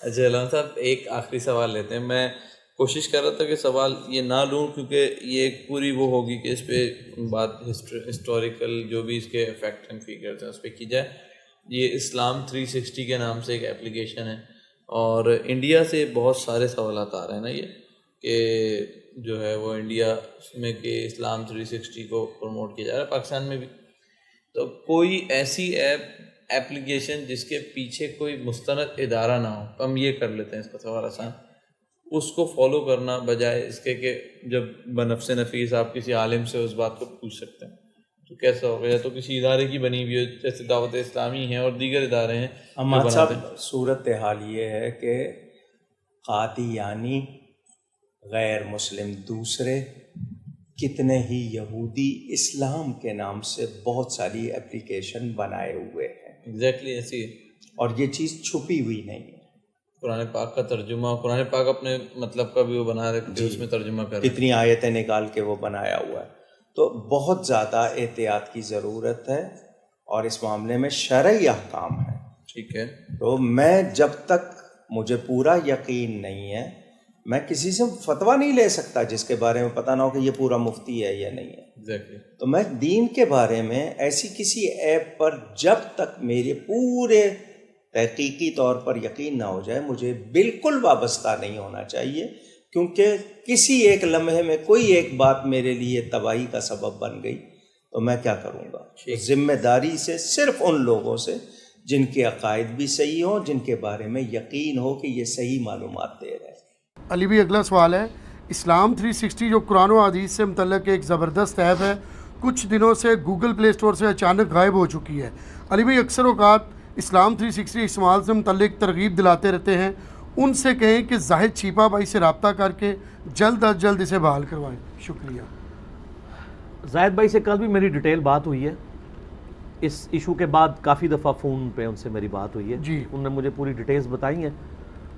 اچھا علامہ صاحب، ایک آخری سوال لیتے ہیں. میں کوشش کر رہا تھا کہ سوال یہ نہ لوں کیونکہ یہ ایک پوری وہ ہوگی کہ اس پہ بات ہسٹوریکل جو بھی اس کے فیکٹ اینڈ فیگرز ہیں اس پہ کی جائے. یہ اسلام 360 کے نام سے ایک اپلیکیشن ہے اور انڈیا سے بہت سارے سوالات آ رہے ہیں نا یہ کہ جو ہے وہ انڈیا میں کہ اسلام 360 کو پروموٹ کیا جا رہا ہے، پاکستان میں بھی. تو کوئی ایسی ایپلیکیشن جس کے پیچھے کوئی مستند ادارہ نہ ہو، ہم یہ کر لیتے ہیں اس کا سوال آسان، اس کو فالو کرنا بجائے اس کے کہ جب بنفس نفیس آپ کسی عالم سے اس بات کو پوچھ سکتے ہیں، تو کیسا ہوگا؟ یا تو کسی ادارے کی بنی ہوئی ہو جیسے دعوت اسلامی ہے اور دیگر ادارے ہیں. احمد صاحب، صورت حال یہ ہے کہ قادیانی، غیر مسلم دوسرے، کتنے ہی یہودی اسلام کے نام سے بہت ساری اپلیکیشن بنائے ہوئے ہیں. ایگزیکٹلی ایسی ہے، اور یہ چیز چھپی ہوئی نہیں ہے. قرآن پاک کا ترجمہ، قرآن پاک اپنے مطلب کا بھی وہ بنا رکھتے ہیں، اس میں ترجمہ کر کتنی آیتیں نکال کے وہ بنایا ہوا ہے. تو بہت زیادہ احتیاط کی ضرورت ہے اور اس معاملے میں شرعی احکام ہے. ٹھیک ہے. تو میں جب تک مجھے پورا یقین نہیں ہے میں کسی سے فتویٰ نہیں لے سکتا جس کے بارے میں پتہ نہ ہو کہ یہ پورا مفتی ہے یا نہیں ہے. تو میں دین کے بارے میں ایسی کسی ایپ پر جب تک میرے پورے تحقیقی طور پر یقین نہ ہو جائے مجھے بالکل وابستہ نہیں ہونا چاہیے، کیونکہ کسی ایک لمحے میں کوئی ایک بات میرے لیے تباہی کا سبب بن گئی تو میں کیا کروں گا. ذمہ داری سے صرف ان لوگوں سے جن کے عقائد بھی صحیح ہوں، جن کے بارے میں یقین ہو کہ یہ صحیح معلومات دے رہے ہیں. علی بھی اگلا سوال ہے، اسلام 360 جو قرآن و حدیث سے متعلق ایک زبردست ایپ ہے، کچھ دنوں سے گوگل پلے اسٹور سے اچانک غائب ہو چکی ہے. علی بھائی اکثر اوقات اسلام 360 استعمال سے متعلق ترغیب دلاتے رہتے ہیں، ان سے کہیں کہ زاہد چھیپا بھائی سے رابطہ کر کے جلد از جلد اسے بحال کروائیں. شکریہ. زاہد بھائی سے کل بھی میری ڈیٹیل بات ہوئی ہے، اس ایشو کے بعد کافی دفعہ فون پہ ان سے میری بات ہوئی ہے جی. انہوں نے مجھے پوری ڈیٹیلز بتائی ہیں،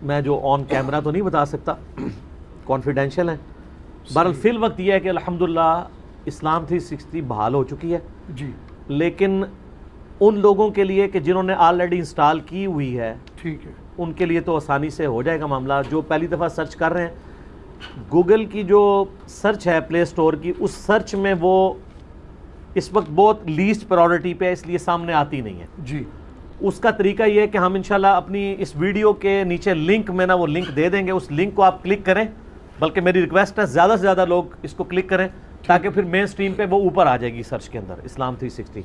میں جو آن کیمرہ تو نہیں بتا سکتا، کانفیڈینشیل ہیں. بہرحال فی الوقت یہ ہے کہ الحمدللہ اسلام 360 بحال ہو چکی ہے جی، لیکن ان لوگوں کے لیے کہ جنہوں نے آلریڈی انسٹال کی ہوئی ہے ٹھیک ہے، ان کے لیے تو آسانی سے ہو جائے گا معاملہ. جو پہلی دفعہ سرچ کر رہے ہیں، گوگل کی جو سرچ ہے پلے اسٹور کی، اس سرچ میں وہ اس وقت بہت لیسٹ پرائورٹی پہ اس لیے سامنے آتی نہیں ہے. جی اس کا طریقہ یہ ہے کہ ہم انشاءاللہ اپنی اس ویڈیو کے نیچے لنک میں نا وہ لنک دے دیں گے، اس لنک کو آپ کلک کریں، بلکہ میری ریکویسٹ ہے زیادہ سے زیادہ لوگ اس کو کلک کریں تاکہ پھر مین سٹریم پہ وہ اوپر آ جائے گی سرچ کے اندر اسلام 360.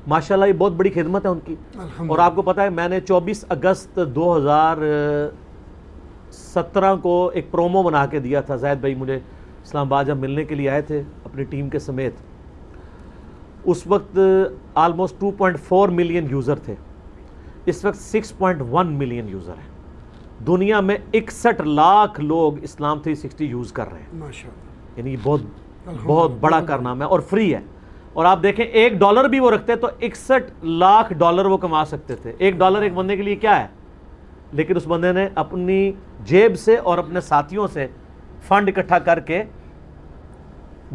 ماشاءاللہ یہ بہت بڑی خدمت ہے ان کی. اور آپ کو پتہ ہے میں نے 24 اگست 2017 کو ایک پرومو بنا کے دیا تھا. زاہد بھائی مجھے اسلام آباد جب ملنے کے لیے آئے تھے اپنی ٹیم کے سمیت، اس وقت آلموسٹ 2.4 ملین یوزر تھے، اس وقت 6.1 ملین یوزر ہیں. دنیا میں 61 لاکھ لوگ اسلام 360 یوز کر رہے ہیں. ماشاءاللہ، یعنی بہت بڑا کارنامہ ہے اور فری ہے. اور آپ دیکھیں $1 بھی وہ رکھتے تو 61 لاکھ ڈالر وہ کما سکتے تھے. $1 ایک بندے کے لیے کیا ہے، لیکن اس بندے نے اپنی جیب سے اور اپنے ساتھیوں سے فنڈ اکٹھا کر کے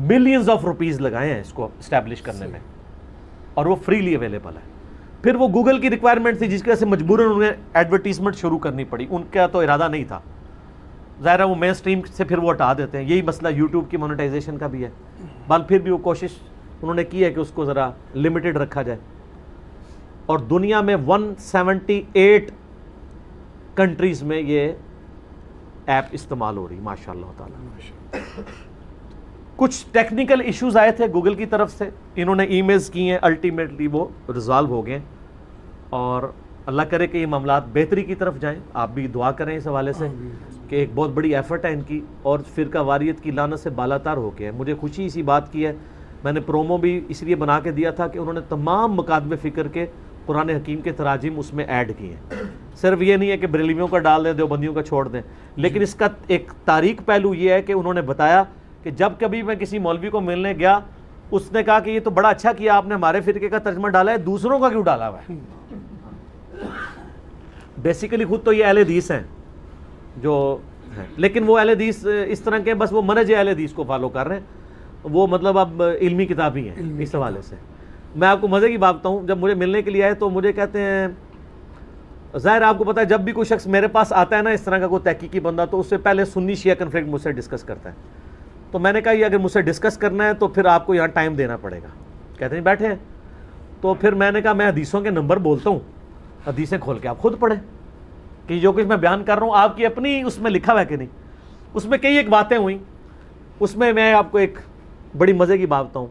ملینز آف روپیز لگائے ہیں اس کو اسٹیبلش کرنے میں، اور وہ فریلی اویلیبل ہے. پھر وہ گوگل کی ریکوائرمنٹ تھی جس کی وجہ سے مجبوراً انہیں ایڈورٹیزمنٹ شروع کرنی پڑی. ان کا تو ارادہ نہیں تھا، ظاہر ہے وہ مین سٹریم سے پھر وہ ہٹا دیتے ہیں. یہی مسئلہ یوٹیوب کی مونیٹائزیشن کا بھی ہے. بل پھر بھی وہ کوشش انہوں نے کی ہے کہ اس کو ذرا لمیٹڈ رکھا جائے. اور دنیا میں 178 کنٹریز میں یہ ایپ استعمال ہو رہی ماشاء اللہ تعالیٰ. کچھ ٹیکنیکل ایشوز آئے تھے گوگل کی طرف سے، انہوں نے ای میلز کی ہیں، الٹیمیٹلی وہ ریزالو ہو گئے، اور اللہ کرے کہ یہ معاملات بہتری کی طرف جائیں. آپ بھی دعا کریں اس حوالے سے کہ ایک بہت بڑی ایفرٹ ہے ان کی، اور فرقہ واریت کی لعنت سے بالاتر ہو کے ہے. مجھے خوشی اسی بات کی ہے، میں نے پرومو بھی اس لیے بنا کے دیا تھا کہ انہوں نے تمام مکاتب فکر کے قرآن حکیم کے تراجم اس میں ایڈ کیے ہیں. صرف یہ نہیں ہے کہ بریلویوں کا ڈال دیں دیوبندیوں کا چھوڑ دیں، لیکن اس کا ایک تاریخ پہلو یہ ہے کہ انہوں نے بتایا کہ جب کبھی میں کسی مولوی کو ملنے گیا، اس نے کہا کہ یہ تو بڑا اچھا کیا آپ نے ہمارے فرقے کا ترجمہ ڈالا ہے، دوسروں کا کیوں ڈالا ہوا ہے. بیسیکلی خود تو یہ اہل حدیث ہیں جو ہیں، لیکن وہ اہل حدیث اس طرح کے بس وہ منہج اہل حدیث کو فالو کر رہے ہیں، وہ مطلب اب علمی کتابی ہیں اس حوالے سے. میں آپ کو مزے کی بات بتاؤں، جب مجھے ملنے کے لیے آئے تو مجھے کہتے ہیں ظاہر آپ کو پتا ہے جب بھی کوئی شخص میرے پاس آتا ہے نا اس طرح کا کوئی تحقیقی بندہ تو اس سے پہلے سنی شیعہ کنفلکٹ مجھ سے ڈسکس کرتا ہے. تو میں نے کہا یہ اگر مجھ سے ڈسکس کرنا ہے تو پھر آپ کو یہاں ٹائم دینا پڑے گا. کہتے ہیں بیٹھے ہیں. تو پھر میں نے کہا میں حدیثوں کے نمبر بولتا ہوں, حدیثیں کھول کے آپ خود پڑھیں کہ جو کچھ میں بیان کر رہا ہوں آپ کی اپنی اس میں لکھا ہوا ہے کہ نہیں. اس میں کئی ایک باتیں ہوئیں, اس میں آپ کو ایک بڑی مزے کی بات بتاؤں.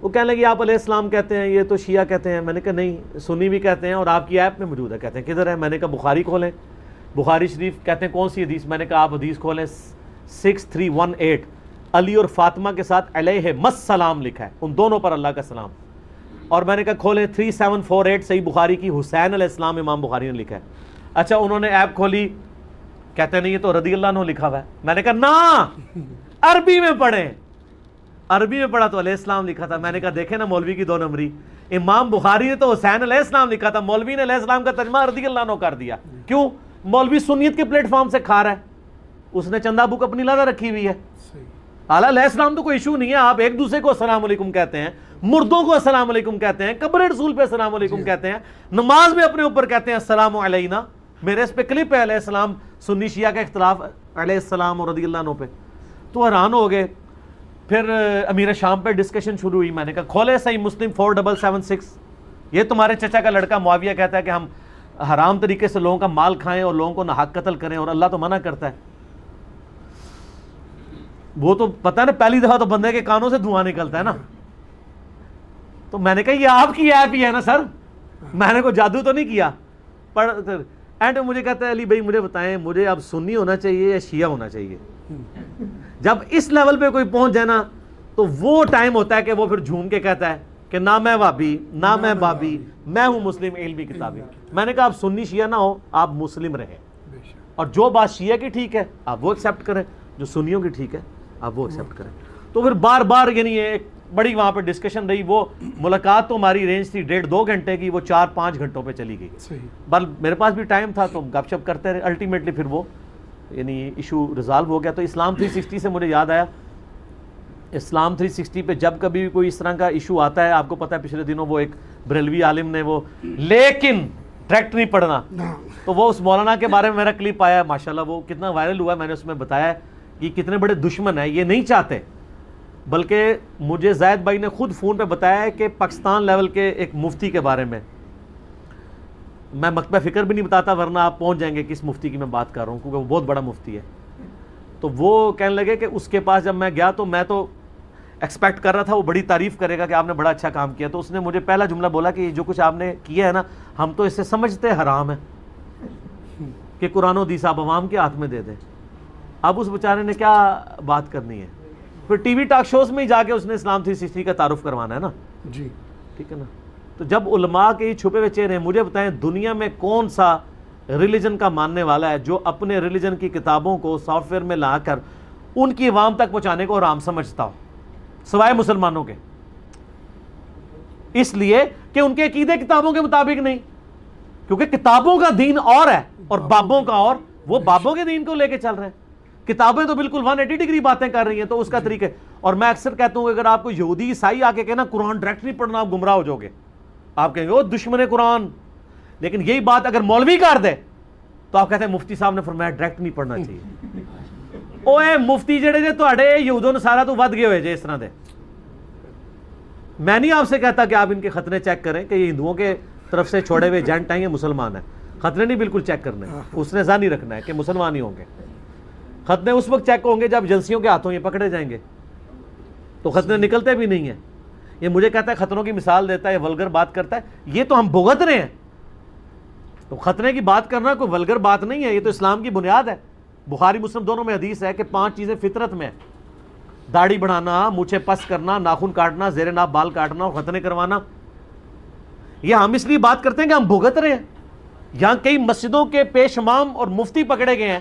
وہ کہنے لگے آپ علیہ السلام کہتے ہیں, یہ تو شیعہ کہتے ہیں. میں نے کہا نہیں, سنی بھی کہتے ہیں اور آپ کی ایپ میں موجود ہے. کہتے ہیں کدھر ہے؟ میں نے کہا بخاری کھولیں, بخاری شریف. کہتے ہیں کون سی حدیث؟ میں نے کہا آپ حدیث کھولیں 6318, علی اور فاطمہ کے ساتھ علیہ السلام لکھا ہے, ان دونوں پر اللہ کا سلام. اور میں نے کہا کھولیں 3748 صحیح بخاری کی, حسین علیہ السلام امام بخاری نے لکھا ہے. اچھا انہوں نے ایپ کھولی, کہتے ہیں نہیں یہ تو رضی اللہ عنہ لکھا ہوا ہے. میں نے کہا نا عربی میں پڑھیں. عربی میں پڑھا تو علیہ السلام لکھا تھا. میں نے کہا دیکھیں نا مولوی کی 2 نمبری, امام بخاری نے تو حسین علیہ السلام لکھا تھا, مولوی نے علیہ السلام کا ترجمہ رضی اللہ عنہ کر دیا. کیوں؟ مولوی سنیت کے پلیٹ فارم سے کھا رہا ہے, اس نے چندہ بک اپنی لالا رکھی ہوئی ہے. اعلیٰ علیہ السلام تو کوئی ایشو نہیں ہے, آپ ایک دوسرے کو السلام علیکم کہتے ہیں, مردوں کو السلام علیکم کہتے ہیں, قبر رسول پہ السلام علیکم کہتے ہیں, نماز میں اپنے اوپر کہتے ہیں السلام علینا. میرے اس پہ کلپ ہے علیہ السلام سنی شیعہ کا اختلاف علیہ السلام اور رضی اللہ عنہ پہ. تو حیران ہو گئے. پھر امیر شام پہ ڈسکشن شروع ہوئی. میں نے کہا کھولے صحیح مسلم 4776, یہ تمہارے چچا کا لڑکا معاویہ کہتا ہے کہ ہم حرام طریقے سے لوگوں کا مال کھائیں اور لوگوں کو ناحق قتل کریں, اور اللہ تو منع کرتا ہے. وہ تو پتہ ہے نا پہلی دفعہ تو بندے کے کانوں سے دھواں نکلتا ہے نا. تو میں نے کہا یہ آپ کی ایپ ہی ہے نا سر, میں نے کوئی جادو تو نہیں کیا. اینڈ مجھے کہتا ہے علی بھائی مجھے بتائیں مجھے اب سنی ہونا چاہیے یا شیعہ ہونا چاہیے؟ جب اس لیول پہ کوئی پہنچ جائے نا تو وہ ٹائم ہوتا ہے کہ وہ پھر جھوم کے کہتا ہے کہ نہ میں وابی نہ میں بابی, میں ہوں مسلم علمی کتابی. میں نے کہا آپ سنی شیعہ نہ ہو, آپ مسلم رہیں, اور جو بات شیعہ کی ٹھیک ہے آپ وہ ایکسیپٹ کریں, جو سنیوں کی ٹھیک ہے آپ وہ ایکسیپٹ کریں. تو پھر بار بار یعنی ایک بڑی وہاں پہ ڈسکشن رہی. وہ ملاقات تو ہماری رینج تھی 1.5-2 گھنٹے کی, وہ 4-5 گھنٹوں پہ چلی گئی. بل میرے پاس بھی ٹائم تھا تو گپ شپ کرتے رہے. الٹیمیٹلی پھر وہ یعنی ایشو ریزالو ہو گیا. تو اسلام 360 سے مجھے یاد آیا, اسلام 360 پہ جب کبھی کوئی اس طرح کا ایشو آتا ہے, آپ کو پتہ ہے پچھلے دنوں وہ ایک بریلوی عالم نے وہ لیکن ڈائریکٹ نہیں پڑھنا, تو وہ اس مولانا کے بارے میں میرا کلپ آیا ماشاءاللہ, وہ کتنا وائرل ہوا. میں نے اس میں بتایا کہ کتنے بڑے دشمن ہیں, یہ نہیں چاہتے. بلکہ مجھے زید بھائی نے خود فون پہ بتایا ہے کہ پاکستان لیول کے ایک مفتی کے بارے میں, میں مکتبہ فکر بھی نہیں بتاتا ورنہ آپ پہنچ جائیں گے کس مفتی کی میں بات کر رہا ہوں, کیونکہ وہ بہت بڑا مفتی ہے. تو وہ کہنے لگے کہ اس کے پاس جب میں گیا تو میں تو ایکسپیکٹ کر رہا تھا وہ بڑی تعریف کرے گا کہ آپ نے بڑا اچھا کام کیا. تو اس نے مجھے پہلا جملہ بولا کہ جو کچھ آپ نے کیا ہے نا ہم تو اسے سمجھتے حرام ہے کہ قرآن و حدیث آپ عوام کے ہاتھ میں دے دیں. اب اس بیچارے نے کیا بات کرنی ہے, پھر ٹی وی ٹاک شوز میں ہی جا کے اس نے اسلام 360 کا تعارف کروانا ہے نا. جی ٹھیک ہے نا. تو جب علماء کے چھپے ہوئے چہرے ہیں, مجھے بتائیں دنیا میں کون سا ریلیجن کا ماننے والا ہے جو اپنے ریلیجن کی کتابوں کو سافٹ ویئر میں لا کر ان کی عوام تک پہنچانے کو حرام سمجھتا ہو, سوائے مسلمانوں کے. اس لیے کہ ان کے عقیدے کتابوں کے مطابق نہیں, کیونکہ کتابوں کا دین اور ہے اور بابوں کا اور, وہ بابوں کے دین کو لے کے چل رہے ہیں. کتابیں تو بالکل 180 ڈگری باتیں کر رہی ہیں, تو اس کا طریقہ. اور میں اکثر کہتا ہوں کہ اگر آپ کو یہودی عیسائی آ کے کہنا قرآن ڈائریکٹ نہیں پڑھنا آپ گمراہ ہو جاؤ گے, آپ کہیں گے وہ دشمن قرآن. لیکن یہی بات اگر مولوی کر دے تو آپ کہتے ہیں مفتی صاحب نے فرمایا ڈائریکٹ نہیں پڑھنا چاہیے. اوے مفتی جڑے جے تواڈے یہود و نصارا تو ود گئے ہوئے جے اس طرح دے. میں نہیں آپ سے کہتا کہ آپ ان کے خطرے چیک کریں کہ یہ ہندوؤں کے طرف سے چھوڑے ہوئے ایجنٹ ہیں یا مسلمان ہیں. خطرے نہیں بالکل چیک کرنے, اس نے ذہن نہیں رکھنا ہے کہ مسلمان ہی ہوں گے. خطرے اس وقت چیک ہوں گے جب ایجنسیوں کے ہاتھوں یہ پکڑے جائیں گے, تو خطرے نکلتے بھی نہیں ہیں. یہ مجھے کہتا ہے خطروں کی مثال دیتا ہے, یہ ولگر بات کرتا ہے, یہ تو ہم بھگت رہے ہیں. تو خطرے کی بات کرنا کوئی ولگر بات نہیں ہے, یہ تو اسلام کی بنیاد ہے. بخاری مسلم دونوں میں حدیث ہے کہ 5 چیزیں فطرت میں ہیں, داڑھی بڑھانا, مونچھیں پس کرنا, ناخن کاٹنا, زیر ناف بال کاٹنا اور ختنے کروانا. یہ ہم اس لیے بات کرتے ہیں کہ ہم بھگت رہے ہیں. یہاں کئی مسجدوں کے پیش امام اور مفتی پکڑے گئے ہیں,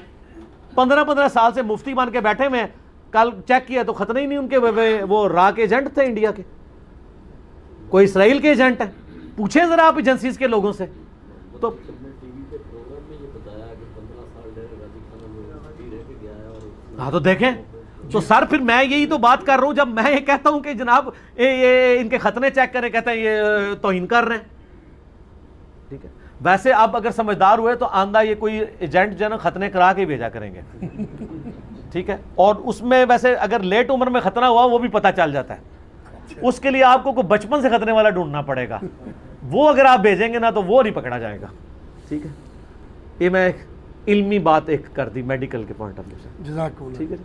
15 سال سے مفتی بن کے بیٹھے ہوئے ہیں. کل چیک کیا تو ختنے ہی نہیں ان کے, وہ را کے ایجنٹ تھے انڈیا کے, کوئی اسرائیل کے ایجنٹ ہیں. پوچھیں ذرا آپ ایجنسیز کے لوگوں سے. تو ہاں تو دیکھیں, تو سر پھر میں یہی تو بات کر رہا ہوں. جب میں یہ کہتا ہوں کہ جناب یہ ان کے ختنے چیک کریں, کہتے ہیں یہ توہین کر رہے ہیں. ٹھیک ہے, ویسے اب اگر سمجھدار ہوئے تو آندہ یہ کوئی ایجنٹ جو ہے نا ختنے کرا کے بھیجا کریں گے, ٹھیک ہے, اور اس میں ویسے اگر لیٹ عمر میں ختنہ ہوا وہ بھی پتہ چل جاتا ہے, اس کے لیے آپ کو کوئی بچپن سے ختنے والا ڈھونڈنا پڑے گا, وہ اگر آپ بھیجیں گے نا تو وہ نہیں پکڑا جائے گا, ٹھیک ہے. یہ میں ایک علمی بات ایک کر دی میڈیکل کے پوائنٹ آف ویو سے, جزاک اللہ. ٹھیک ہے.